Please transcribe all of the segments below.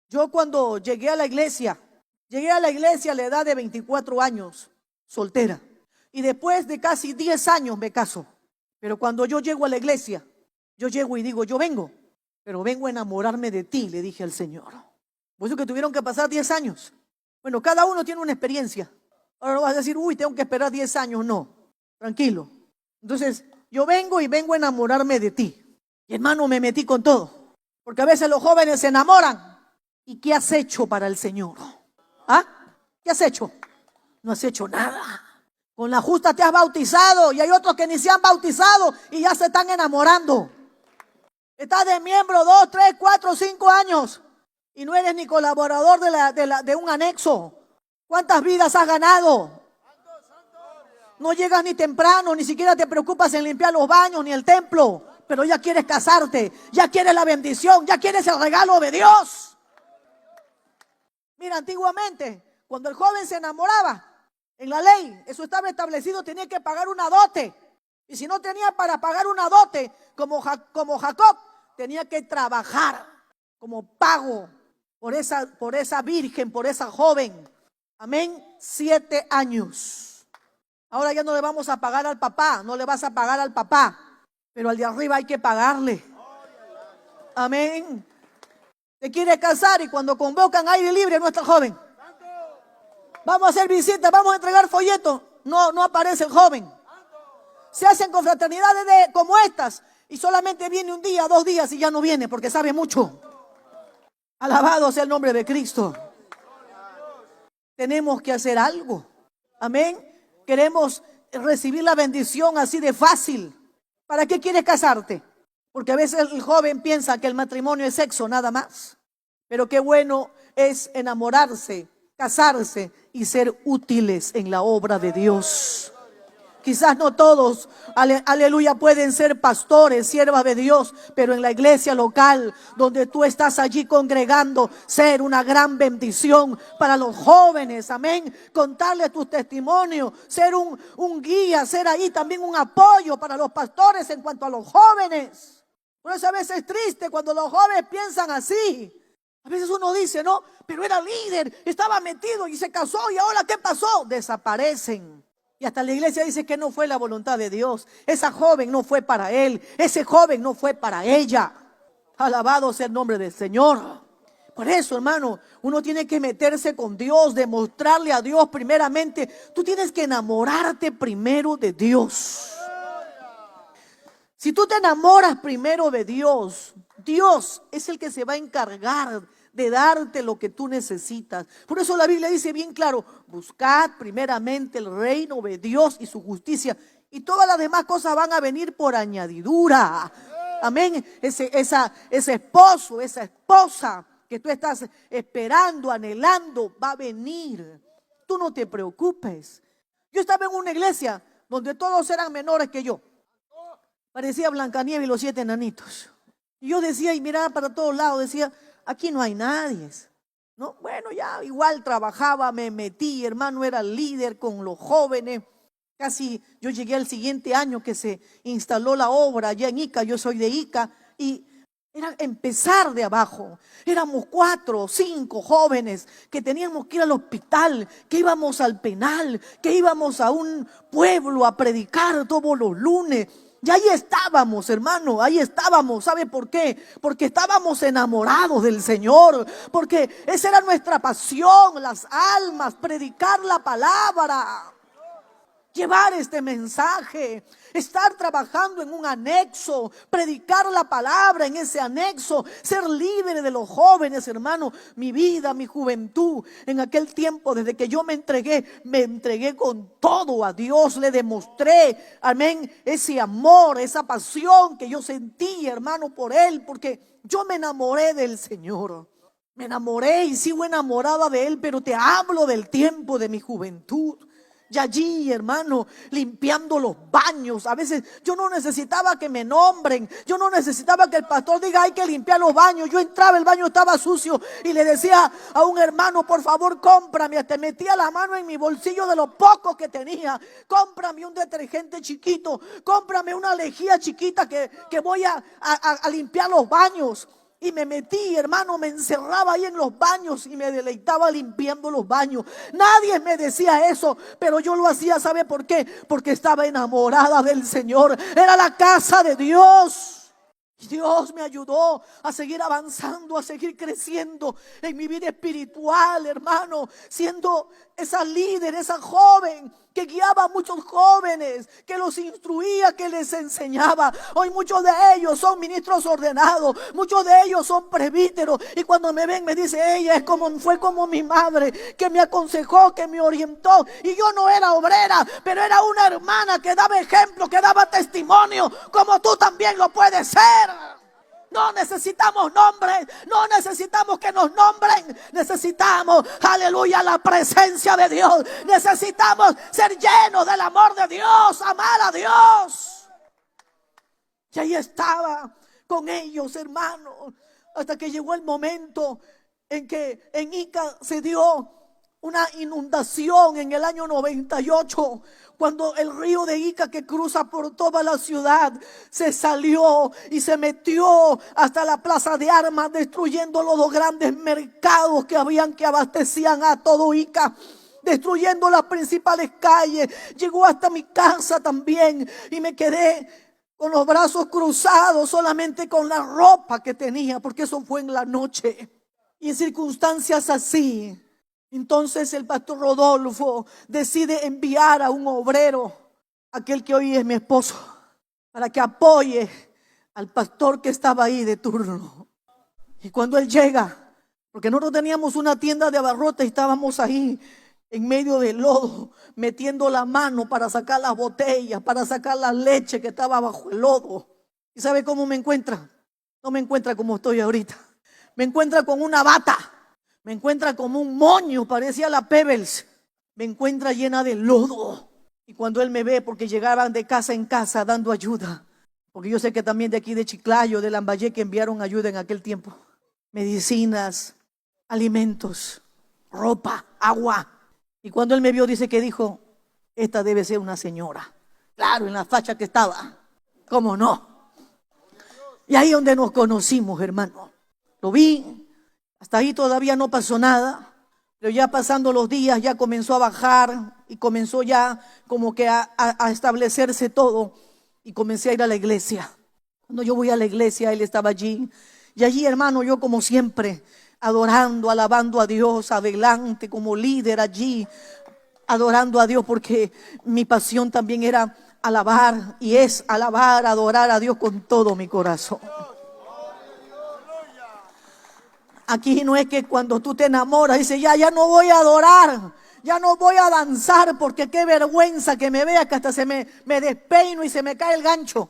Yo cuando llegué a la iglesia a la edad de 24 años, soltera. Y después de casi 10 años me caso. Pero cuando yo llego a la iglesia, yo llego y digo, yo vengo, pero vengo a enamorarme de ti, le dije al Señor. Por eso que tuvieron que pasar 10 años. Bueno, cada uno tiene una experiencia. Ahora no vas a decir, uy, tengo que esperar 10 años. No, tranquilo. Entonces, yo vengo y vengo a enamorarme de ti. Y hermano, me metí con todo. Porque a veces los jóvenes se enamoran. ¿Y qué has hecho para el Señor? ¿Ah? ¿Qué has hecho? No has hecho nada. Con la justa te has bautizado y hay otros que ni se han bautizado y ya se están enamorando. Estás de miembro 2, 3, 4, 5 años y no eres ni colaborador de un anexo. ¿Cuántas vidas has ganado? No llegas ni temprano, ni siquiera te preocupas en limpiar los baños ni el templo, pero ya quieres casarte, ya quieres la bendición, ya quieres el regalo de Dios. Mira, antiguamente, cuando el joven se enamoraba, en la ley, eso estaba establecido, tenía que pagar una dote. Y si no tenía para pagar una dote, como Jacob, tenía que trabajar como pago por esa virgen, por esa joven. Amén, 7 años. Ahora ya no le vamos a pagar al papá, no le vas a pagar al papá, pero al de arriba hay que pagarle. Amén. Te quieres casar y cuando convocan aire libre no está el joven. Vamos a hacer visitas, vamos a entregar folletos. No aparece el joven. Se hacen confraternidades como estas y solamente viene un día, 2 días y ya no viene porque sabe mucho. Alabado sea el nombre de Cristo. Tenemos que hacer algo. Amén. Queremos recibir la bendición así de fácil. ¿Para qué quieres casarte? Porque a veces el joven piensa que el matrimonio es sexo nada más. Pero qué bueno es enamorarse, casarse y ser útiles en la obra de Dios. Quizás no todos, aleluya, pueden ser pastores, siervas de Dios, pero en la iglesia local donde tú estás allí congregando, ser una gran bendición para los jóvenes, amén. Contarles tus testimonios, ser un guía, ser ahí también un apoyo para los pastores en cuanto a los jóvenes. Por eso a veces es triste cuando los jóvenes piensan así. A veces uno dice, no, pero era líder, estaba metido y se casó y ahora ¿qué pasó? Desaparecen. Y hasta la iglesia dice que no fue la voluntad de Dios. Esa joven no fue para él, ese joven no fue para ella. Alabado sea el nombre del Señor. Por eso, hermano, uno tiene que meterse con Dios, demostrarle a Dios primeramente. Tú tienes que enamorarte primero de Dios. Si tú te enamoras primero de Dios, Dios es el que se va a encargar de darte lo que tú necesitas. Por eso la Biblia dice bien claro, buscad primeramente el reino de Dios y su justicia, y todas las demás cosas van a venir por añadidura. Amén. Ese esposo, esa esposa que tú estás esperando, anhelando, va a venir. Tú no te preocupes. Yo estaba en una iglesia donde todos eran menores que yo. Parecía Blancanieves y los 7 enanitos. Y yo decía, y miraba para todos lados, decía, aquí no hay nadie. ¿No? Bueno, ya igual trabajaba, me metí, hermano, era líder con los jóvenes. Casi yo llegué al siguiente año que se instaló la obra allá en Ica, yo soy de Ica, y era empezar de abajo. Éramos 4 o 5 jóvenes que teníamos que ir al hospital, que íbamos al penal, que íbamos a un pueblo a predicar todos los lunes. Y ahí estábamos, hermano, ahí estábamos. ¿Sabe por qué? Porque estábamos enamorados del Señor. Porque esa era nuestra pasión, las almas, predicar la palabra. Llevar este mensaje, estar trabajando en un anexo, predicar la palabra en ese anexo, ser líder de los jóvenes, hermano. Mi vida, mi juventud, en aquel tiempo, desde que yo me entregué con todo a Dios, le demostré, amén, ese amor, esa pasión que yo sentí, hermano, por Él, porque yo me enamoré del Señor. Me enamoré y sigo enamorada de Él, pero te hablo del tiempo de mi juventud. Y allí, hermano, limpiando los baños. A veces yo no necesitaba que me nombren. Yo no necesitaba que el pastor diga hay que limpiar los baños. Yo entraba, el baño estaba sucio y le decía a un hermano, por favor, cómprame. Hasta metía la mano en mi bolsillo de lo poco que tenía. Cómprame un detergente chiquito. Cómprame una lejía chiquita que voy a limpiar los baños. Y me metí, hermano, me encerraba ahí en los baños y me deleitaba limpiando los baños. Nadie me decía eso, pero yo lo hacía, ¿sabe por qué? Porque estaba enamorada del Señor. Era la casa de Dios. Dios me ayudó a seguir avanzando, a seguir creciendo en mi vida espiritual, hermano, siendo esa líder, esa joven que guiaba a muchos jóvenes, que los instruía, que les enseñaba. Hoy muchos de ellos son ministros ordenados, muchos de ellos son presbíteros, y cuando me ven me dice: ella fue como mi madre, que me aconsejó, que me orientó. Y yo no era obrera, pero era una hermana que daba ejemplo, que daba testimonio, como tú también lo puedes ser. No necesitamos nombres, no necesitamos que nos nombren. Necesitamos, aleluya, la presencia de Dios. Necesitamos ser llenos del amor de Dios, amar a Dios. Y ahí estaba con ellos, hermanos, hasta que llegó el momento en que en Ica se dio una inundación en el año 98, cuando el río de Ica, que cruza por toda la ciudad, se salió y se metió hasta la plaza de armas, destruyendo los dos grandes mercados que abastecían a todo Ica, destruyendo las principales calles. Llegó hasta mi casa también y me quedé con los brazos cruzados, solamente con la ropa que tenía, porque eso fue en la noche. Y en circunstancias así, entonces el pastor Rodolfo decide enviar a un obrero, aquel que hoy es mi esposo, para que apoye al pastor que estaba ahí de turno. Y cuando él llega, porque nosotros teníamos una tienda de abarrotes y estábamos ahí en medio del lodo, metiendo la mano para sacar las botellas, para sacar la leche que estaba bajo el lodo. ¿Y sabe cómo me encuentra? No me encuentra como estoy ahorita. Me encuentra con una bata. Me encuentra como un moño, parecía la Pebbles. Me encuentra llena de lodo. Y cuando él me ve, porque llegaban de casa en casa dando ayuda, porque yo sé que también de aquí de Chiclayo, de Lambayeque, enviaron ayuda en aquel tiempo. Medicinas, alimentos, ropa, agua. Y cuando él me vio, dice que dijo: esta debe ser una señora. Claro, en la facha que estaba. ¿Cómo no? Y ahí donde nos conocimos, hermano. Lo vi. Hasta ahí todavía no pasó nada, pero ya pasando los días ya comenzó a bajar y comenzó ya como que a establecerse todo, y comencé a ir a la iglesia. Cuando yo voy a la iglesia, él estaba allí, y allí, hermano, yo como siempre, adorando, alabando a Dios, adelante como líder allí, adorando a Dios, porque mi pasión también era alabar, y es alabar, adorar a Dios con todo mi corazón. Aquí no es que cuando tú te enamoras dices: ya no voy a adorar, ya no voy a danzar, porque qué vergüenza que me vea que hasta me despeino y se me cae el gancho.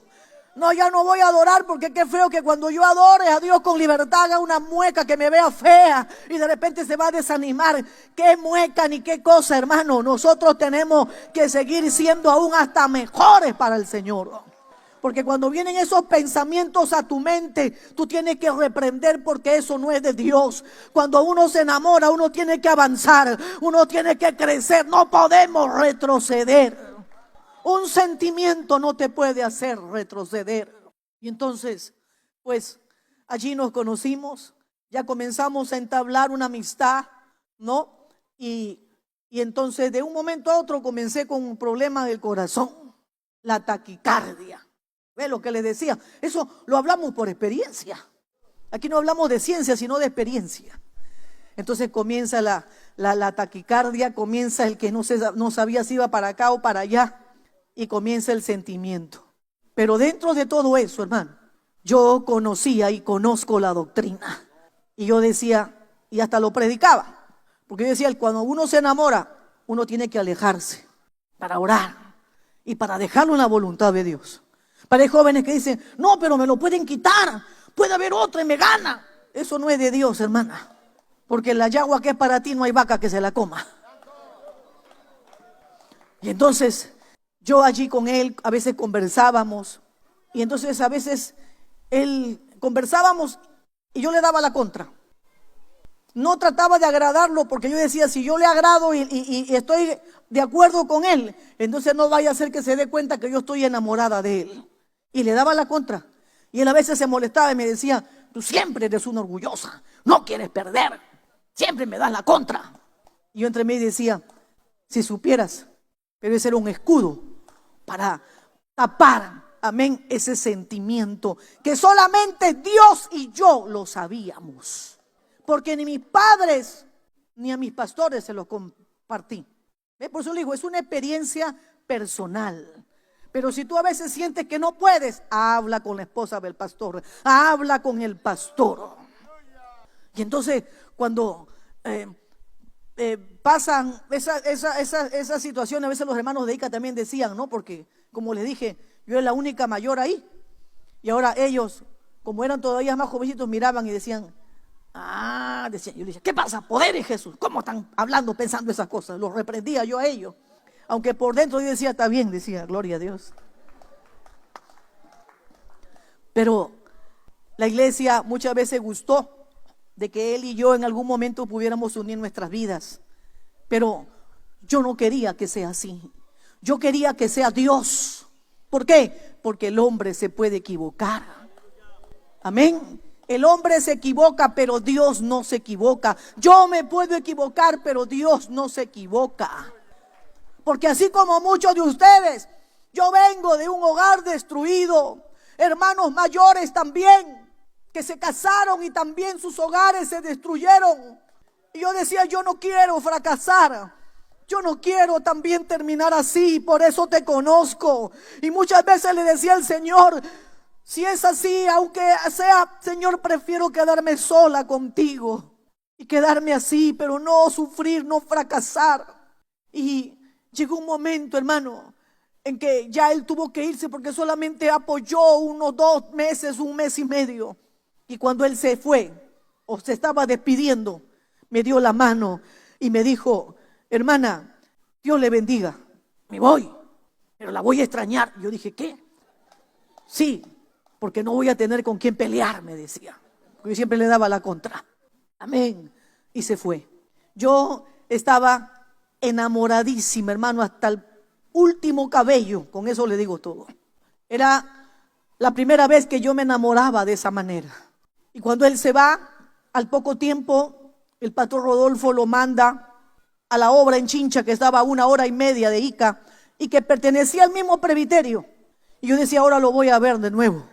No, ya no voy a adorar, porque qué feo que cuando yo adore a Dios con libertad haga una mueca que me vea fea y de repente se va a desanimar. Qué mueca ni qué cosa, hermano. Nosotros tenemos que seguir siendo aún hasta mejores para el Señor. Porque cuando vienen esos pensamientos a tu mente, tú tienes que reprender, porque eso no es de Dios. Cuando uno se enamora, uno tiene que avanzar, uno tiene que crecer, no podemos retroceder. Un sentimiento no te puede hacer retroceder. Y entonces, pues allí nos conocimos, ya comenzamos a entablar una amistad, ¿no? Y entonces de un momento a otro comencé con un problema del corazón, la taquicardia. ¿Ve lo que les decía? Eso lo hablamos por experiencia. Aquí no hablamos de ciencia, sino de experiencia. Entonces comienza la taquicardia, comienza el que no sabía si iba para acá o para allá, y comienza el sentimiento. Pero dentro de todo eso, hermano, yo conocía y conozco la doctrina. Y yo decía, y hasta lo predicaba, porque yo decía: cuando uno se enamora, uno tiene que alejarse para orar y para dejarlo en la voluntad de Dios. Para hay jóvenes que dicen: no, pero me lo pueden quitar, puede haber otra y me gana. Eso no es de Dios, hermana, porque la yagua que es para ti no hay vaca que se la coma. Y entonces yo allí con él a veces conversábamos, y entonces a veces él conversábamos y yo le daba la contra. No trataba de agradarlo, porque yo decía: si yo le agrado y estoy de acuerdo con él, entonces no vaya a ser que se dé cuenta que yo estoy enamorada de él. Y le daba la contra. Y él a veces se molestaba y me decía: Tú siempre eres una orgullosa, no quieres perder, siempre me das la contra. Y yo entre mí decía, si supieras, pero ese era un escudo para tapar, amén, ese sentimiento que solamente Dios y yo lo sabíamos. Porque ni mis padres ni a mis pastores se los compartí. Por eso le digo, es una experiencia personal. Pero si tú a veces sientes que no puedes, habla con la esposa del pastor, habla con el pastor. Y entonces cuando pasan esas situaciones, a veces los hermanos de ICA también decían, ¿no? Porque como les dije, yo era la única mayor ahí. Y ahora ellos, como eran todavía más jovencitos, miraban y decían, decían, yo les decía, ¿qué pasa? Poder en Jesús. ¿Cómo están hablando, pensando esas cosas? Los reprendía yo a ellos. Aunque por dentro yo decía, está bien, decía, gloria a Dios. Pero la iglesia muchas veces gustó de que él y yo en algún momento pudiéramos unir nuestras vidas. Pero yo no quería que sea así. Yo quería que sea Dios. ¿Por qué? Porque el hombre se puede equivocar. Amén. El hombre se equivoca, pero Dios no se equivoca. Yo me puedo equivocar, pero Dios no se equivoca. Porque así como muchos de ustedes, yo vengo de un hogar destruido, hermanos mayores también, que se casaron y también sus hogares se destruyeron. Y yo decía, yo no quiero fracasar, yo no quiero también terminar así, por eso te conozco. Y muchas veces le decía al Señor, si es así, aunque sea, Señor, prefiero quedarme sola contigo y quedarme así, pero no sufrir, no fracasar. Y llegó un momento, hermano, en que ya él tuvo que irse porque solamente apoyó unos 2 meses, 1 mes y medio. Y cuando él se fue o se estaba despidiendo, me dio la mano y me dijo, hermana, Dios le bendiga, me voy, pero la voy a extrañar. Yo dije, ¿qué? Sí, porque no voy a tener con quién pelear, me decía. Porque yo siempre le daba la contra. Amén. Y se fue. Yo estaba enamoradísima, hermano, hasta el último cabello, con eso le digo todo. Era la primera vez que yo me enamoraba de esa manera. Y cuando él se va, al poco tiempo, el pastor Rodolfo lo manda a la obra en Chincha, que estaba a 1 hora y media de Ica, y que pertenecía al mismo presbiterio. Y yo decía, ahora lo voy a ver de nuevo.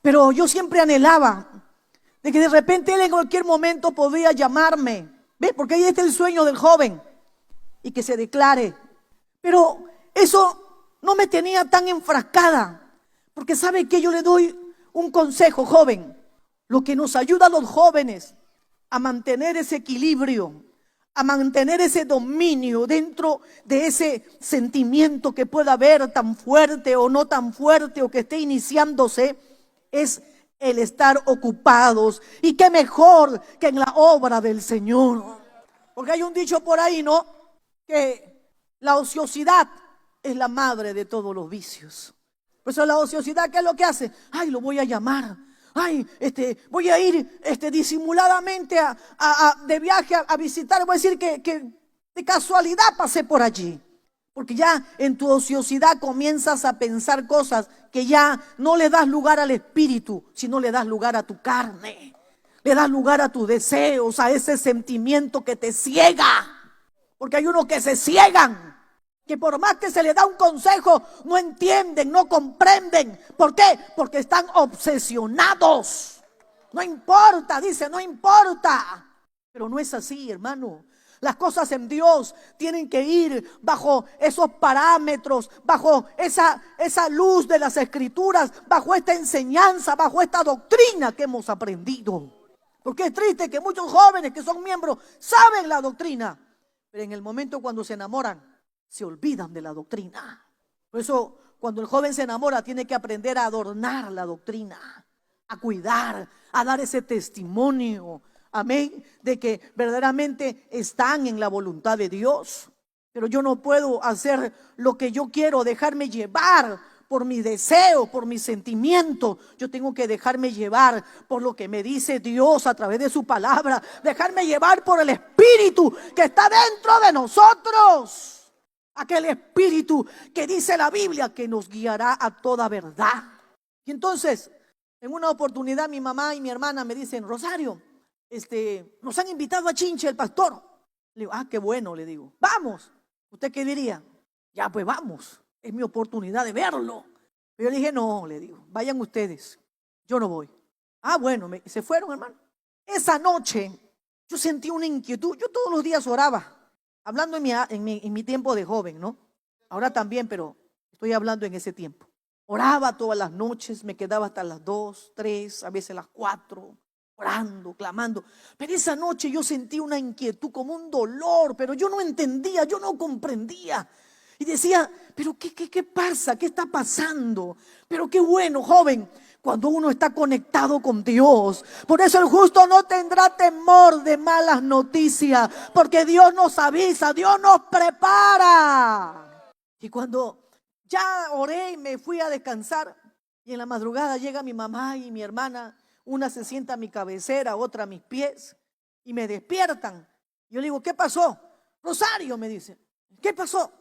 Pero yo siempre anhelaba de que de repente él en cualquier momento podía llamarme. ¿Ves? Porque ahí está el sueño del joven. Y que se declare. Pero eso no me tenía tan enfrascada. Porque sabe que yo le doy un consejo, joven. Lo que nos ayuda a los jóvenes a mantener ese equilibrio, a mantener ese dominio dentro de ese sentimiento que pueda haber tan fuerte o no tan fuerte o que esté iniciándose, es el estar ocupados. Y qué mejor que en la obra del Señor. Porque hay un dicho por ahí, ¿no? Que la ociosidad es la madre de todos los vicios. Por eso la ociosidad, ¿qué es lo que hace? Ay, lo voy a llamar. Ay, voy a ir disimuladamente de viaje a visitar. Voy a decir que de casualidad pasé por allí. Porque ya en tu ociosidad comienzas a pensar cosas que ya no le das lugar al espíritu, sino le das lugar a tu carne. Le das lugar a tus deseos, a ese sentimiento que te ciega. Porque hay unos que se ciegan, que por más que se les da un consejo, no entienden, no comprenden. ¿Por qué? Porque están obsesionados. No importa, dice, no importa. Pero no es así, hermano. Las cosas en Dios tienen que ir bajo esos parámetros, bajo esa luz de las Escrituras, bajo esta enseñanza, bajo esta doctrina que hemos aprendido. Porque es triste que muchos jóvenes que son miembros saben la doctrina, pero en el momento cuando se enamoran, se olvidan de la doctrina. Por eso, cuando el joven se enamora, tiene que aprender a adornar la doctrina, a cuidar, a dar ese testimonio. Amén, de que verdaderamente están en la voluntad de Dios. Pero yo no puedo hacer lo que yo quiero, dejarme llevar por mi deseo, por mi sentimiento. Yo tengo que dejarme llevar por lo que me dice Dios a través de su palabra. Dejarme llevar por el Espíritu que está dentro de nosotros. Aquel Espíritu que dice la Biblia que nos guiará a toda verdad. Y entonces, En una oportunidad mi mamá y mi hermana me dicen, Rosario, nos han invitado a Chinche el pastor. Le digo, qué bueno, le digo, vamos. ¿Usted qué diría? Ya, pues vamos, es mi oportunidad de verlo. Pero yo le dije, no, le digo, vayan ustedes, yo no voy. Bueno, se fueron, hermano. Esa noche yo sentí una inquietud. Yo todos los días oraba, hablando en mi tiempo de joven, ¿no? Ahora también, pero estoy hablando en ese tiempo. Oraba todas las noches, me quedaba hasta las 2, 3, a veces las 4, orando, clamando. Pero esa noche yo sentí una inquietud, como un dolor, pero yo no entendía, yo no comprendía. Y decía, pero ¿qué pasa? ¿Qué está pasando? Pero qué bueno, joven, cuando uno está conectado con Dios. Por eso el justo no tendrá temor de malas noticias, porque Dios nos avisa, Dios nos prepara. Y cuando ya oré y me fui a descansar, y en la madrugada llega mi mamá y mi hermana, una se sienta a mi cabecera, otra a mis pies, y me despiertan. Yo le digo, ¿qué pasó? Rosario, me dice, ¿qué pasó?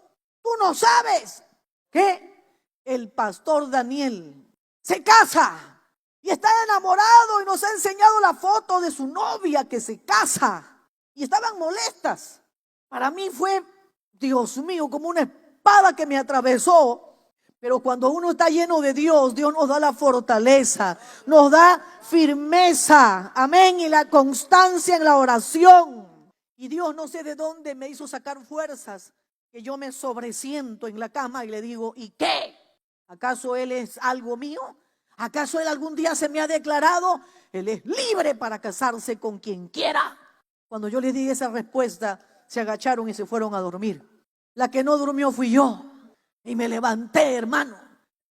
Tú no sabes que el pastor Daniel se casa y está enamorado y nos ha enseñado la foto de su novia que se casa. Y estaban molestas. Para mí fue, Dios mío, como una espada que me atravesó. Pero cuando uno está lleno de Dios, Dios nos da la fortaleza, nos da firmeza, amén, y la constancia en la oración. Y Dios no sé de dónde me hizo sacar fuerzas, que yo me sobresiento en la cama y le digo, ¿y qué? ¿Acaso Él es algo mío? ¿Acaso Él algún día se me ha declarado? Él es libre para casarse con quien quiera. Cuando yo les di esa respuesta, se agacharon y se fueron a dormir. La que no durmió fui yo. Y me levanté, hermano,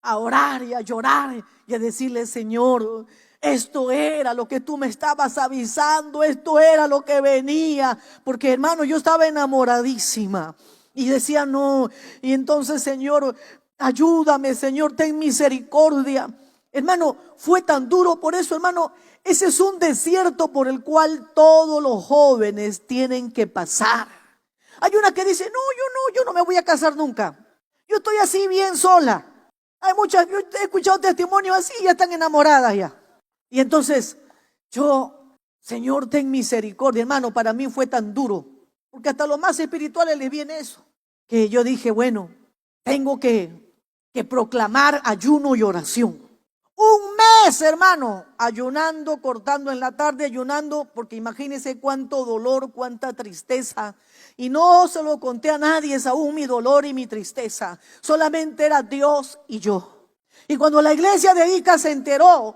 a orar y a llorar y a decirle, Señor, esto era lo que tú me estabas avisando, esto era lo que venía. Porque, hermano, yo estaba enamoradísima y decía no. Y entonces, Señor, ayúdame, Señor, ten misericordia. Hermano, fue tan duro. Por eso, hermano, ese es un desierto por el cual todos los jóvenes tienen que pasar. Hay una que dice, yo no me voy a casar nunca. Yo estoy así bien sola. Hay muchas, yo he escuchado testimonios así, ya están enamoradas ya. Y entonces yo, Señor, ten misericordia. Hermano, para mí fue tan duro, porque hasta los más espirituales les viene eso, que yo dije, bueno, tengo que proclamar ayuno y oración. Un mes, hermano, ayunando, cortando en la tarde, ayunando, porque imagínense cuánto dolor, cuánta tristeza. Y no se lo conté a nadie, es aún mi dolor y mi tristeza. Solamente era Dios y yo. Y cuando la iglesia de Ica se enteró,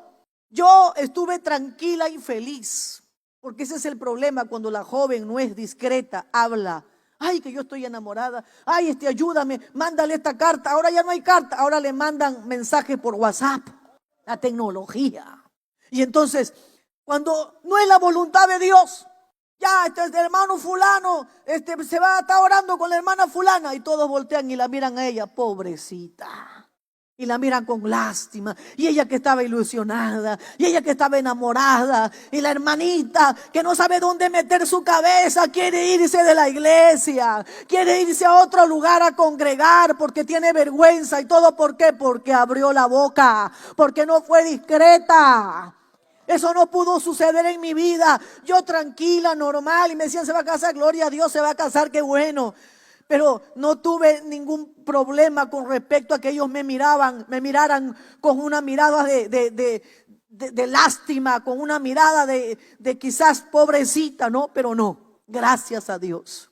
yo estuve tranquila y feliz. Porque ese es el problema cuando la joven no es discreta, habla. Ay, que yo estoy enamorada. Ay, ayúdame, mándale esta carta. Ahora ya no hay carta, ahora le mandan mensajes por WhatsApp. La tecnología. Y entonces, cuando no es la voluntad de Dios, ya el hermano fulano se va a estar orando con la hermana fulana, y todos voltean y la miran a ella, pobrecita, y la miran con lástima, y ella que estaba ilusionada, y ella que estaba enamorada, y la hermanita que no sabe dónde meter su cabeza, quiere irse de la iglesia, quiere irse a otro lugar a congregar porque tiene vergüenza. ¿Y todo por qué? Porque abrió la boca, porque no fue discreta. Eso no pudo suceder en mi vida. Yo tranquila, normal, y me decían, se va a casar, gloria a Dios, se va a casar, qué bueno. Pero no tuve ningún problema con respecto a que ellos me miraran con una mirada de lástima, con una mirada de quizás pobrecita, ¿no? Pero no, gracias a Dios.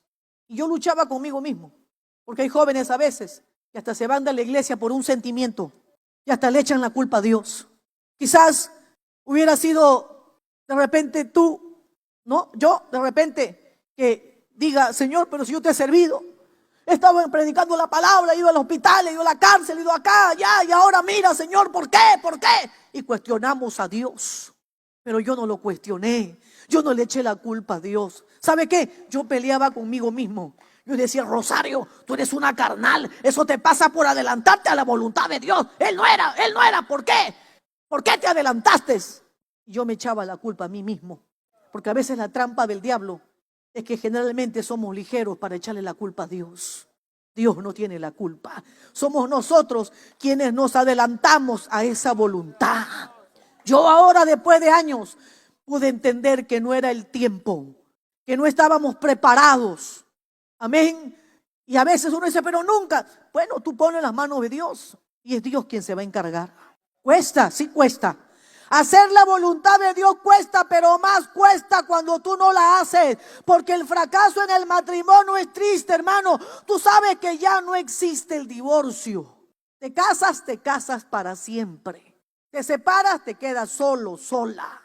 Y yo luchaba conmigo mismo, porque hay jóvenes a veces que hasta se van de la iglesia por un sentimiento y hasta le echan la culpa a Dios. Quizás hubiera sido de repente tú, ¿no? Yo de repente que diga, Señor, pero si yo te he servido, he estado predicando la palabra, he ido al hospital, he ido a la cárcel, he ido acá, allá, y ahora mira, Señor, ¿por qué? ¿Por qué? Y cuestionamos a Dios. Pero yo no lo cuestioné, yo no le eché la culpa a Dios. ¿Sabe qué? Yo peleaba conmigo mismo. Yo decía, Rosario, tú eres una carnal, eso te pasa por adelantarte a la voluntad de Dios. Él no era, ¿por qué? ¿Por qué te adelantaste? Y yo me echaba la culpa a mí mismo, porque a veces la trampa del diablo es que generalmente somos ligeros para echarle la culpa a Dios. Dios no tiene la culpa. Somos nosotros quienes nos adelantamos a esa voluntad. Yo ahora, después de años, pude entender que no era el tiempo, que no estábamos preparados. Amén. Y a veces uno dice, pero nunca. Bueno, tú pones las manos de Dios y es Dios quien se va a encargar. Cuesta, sí cuesta. Hacer la voluntad de Dios cuesta, pero más cuesta cuando tú no la haces. Porque el fracaso en el matrimonio es triste, hermano. Tú sabes que ya no existe el divorcio. Te casas para siempre. Te separas, te quedas solo, sola.